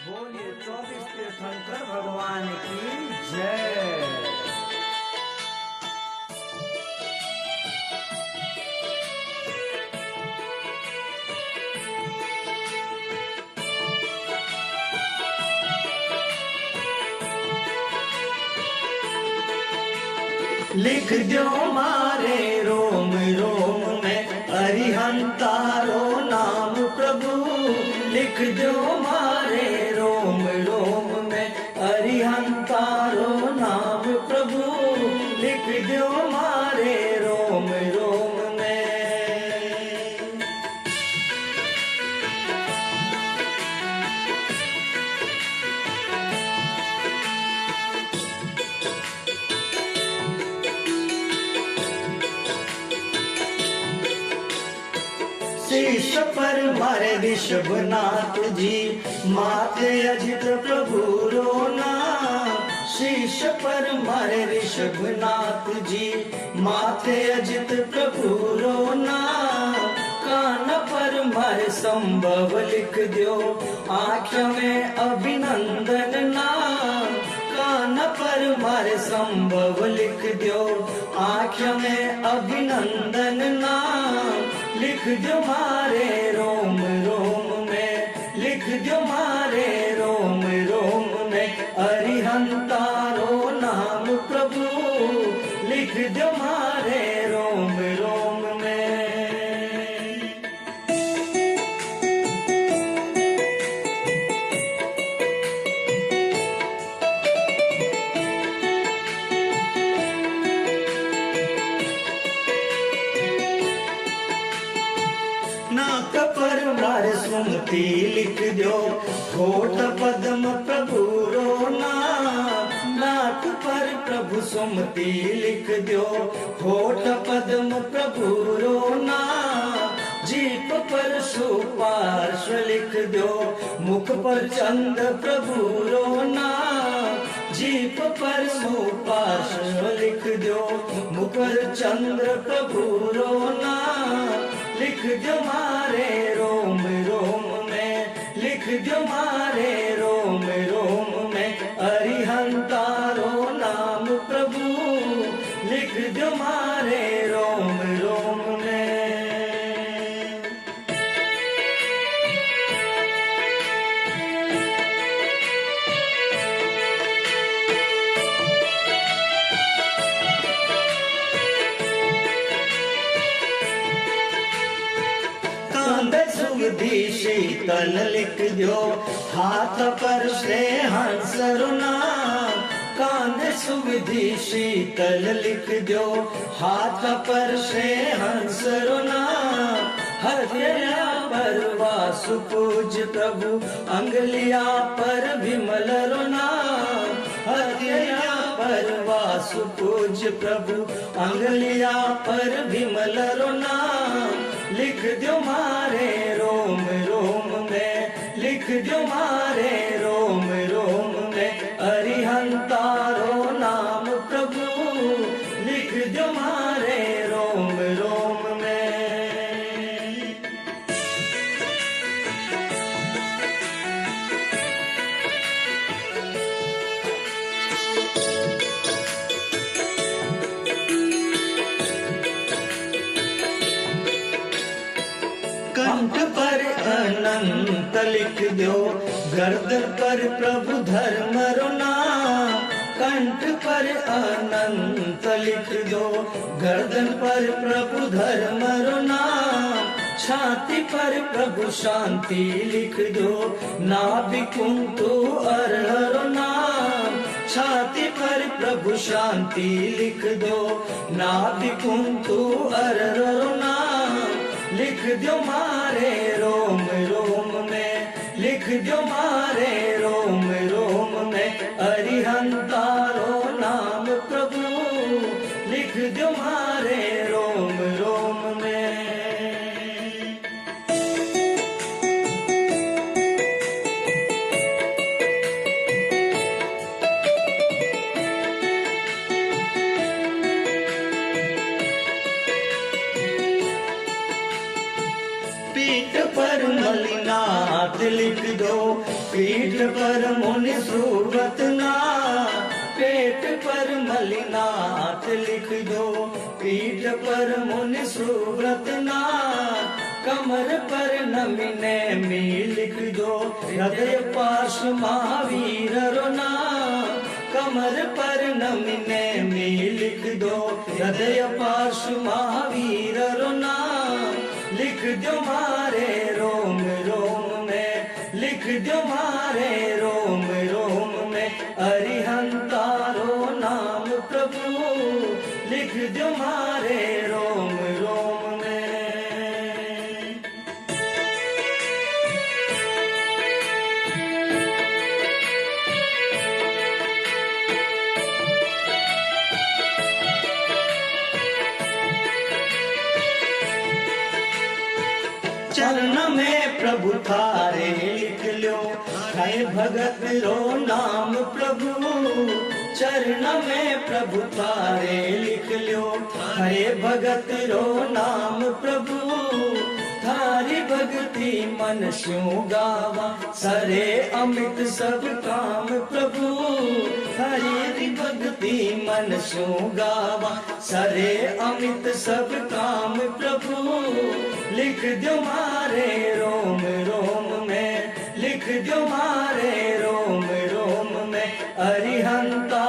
बोलिए 24 तीर्थंकर भगवान की जय। लिख दो मारे रोम रोम में अरिहंतारो नाम प्रभु। लिख दो मारे रोम रोम में अरिहंतारो नाम प्रभु। लिख दो मारे रोम रोम में। शीश पर मारे ऋषभनाथ जी माथे अजित प्रभु रोना। शीश पर मारे ऋषभनाथ जी माथे अजित प्रभु रोना। कान पर मारे संभव लिख दो आँख में अभिनंदन नाम। कान पर मारे संभव लिख दो आँख में अभिनंदन नाम। लिख दो मारे रोम रोम में। लिख दो मारे रोम रोम में अरिहंतारो नाम प्रभु। लिख दो मारे रोम रोम में। नाक पर मारे सुमति लिख दो होठ पद्म प्रभु रोना। नाक पर प्रभु सुमति लिख दो होठ पद्म प्रभु रोना। जीप पर सुपार्श्व लिख दो मुख पर चंद प्रभु रोना। जीप पर सुपार्श्व लिख दो मुख पर चंद्र प्रभु रोना। लिख दो मारे रोम रोम में। लिख दो मारे रोम रोम में अरिहंतारो नाम प्रभु। लिख दो मारे रोम रोम में। कांधे सुविधि शीतल लिख दो हाथ पर से हंस रुना। कांधे सुविधि शीतल लिख दो हाथ पर से हंस रुना। हृदया पर वासु पूज प्रभु अंगलिया पर विमल रुना। हृदया पर वासु पूज प्रभु अंगलिया पर विमल रुना। लिख दो मारे रोम रोम में। लिख दो मारे रोम रोम में अरिहंतारो नाम प्रभु। लिख दो मारे रोम रोम में। कंठ पर अनंत लिख दो गर्दन पर प्रभु धर्म रोना। कंठ पर अनंत लिख दो गर्दन पर प्रभु धर्म रोना। छाती पर प्रभु शांति लिख दो नाभि कुंतु अर्ह रोना। छाती पर प्रभु शांति लिख दो नाभि कुंतु अर्ह रोना। लिख दो मारे रोम रोम में। लिख दो मारे रोम रोम में अरिहंतारो नाम प्रभु। लिख दो मारे रोम रोम में। पीठ पर मलिनाथ लिख दो, पीठ पर मुनि सुव्रत नाथ, पेट पर मलिनाथ लिख दो, पीठ पर मुनि सुव्रत नाथ, कमर पर नमिने मी लिख दो, हृदय पाश महावीर रो नाम, कमर पर नमिने मी लिख दो, हृदय पाश महावीर रो नाम, लिख दो मारे रोम रोम में, लिख दो मारे रोम रोम में, अरिहंतारो नाम प्रभु, लिख दो मारे रोम रोम में। चरण में प्रभु थारे लिख लो, है भगत रो नाम प्रभु, चरण में प्रभु थारे लिख लो, है भगत रो नाम प्रभु, थारी भक्ति मन स्यों गावा, सरे अमित सब काम प्रभु, थारी भक्ति मन स्यों गावा, सरे अमित सब काम प्रभु, लिख दो मारे रोम रोम में, लिख दो मारे रोम रोम में, अरिहंता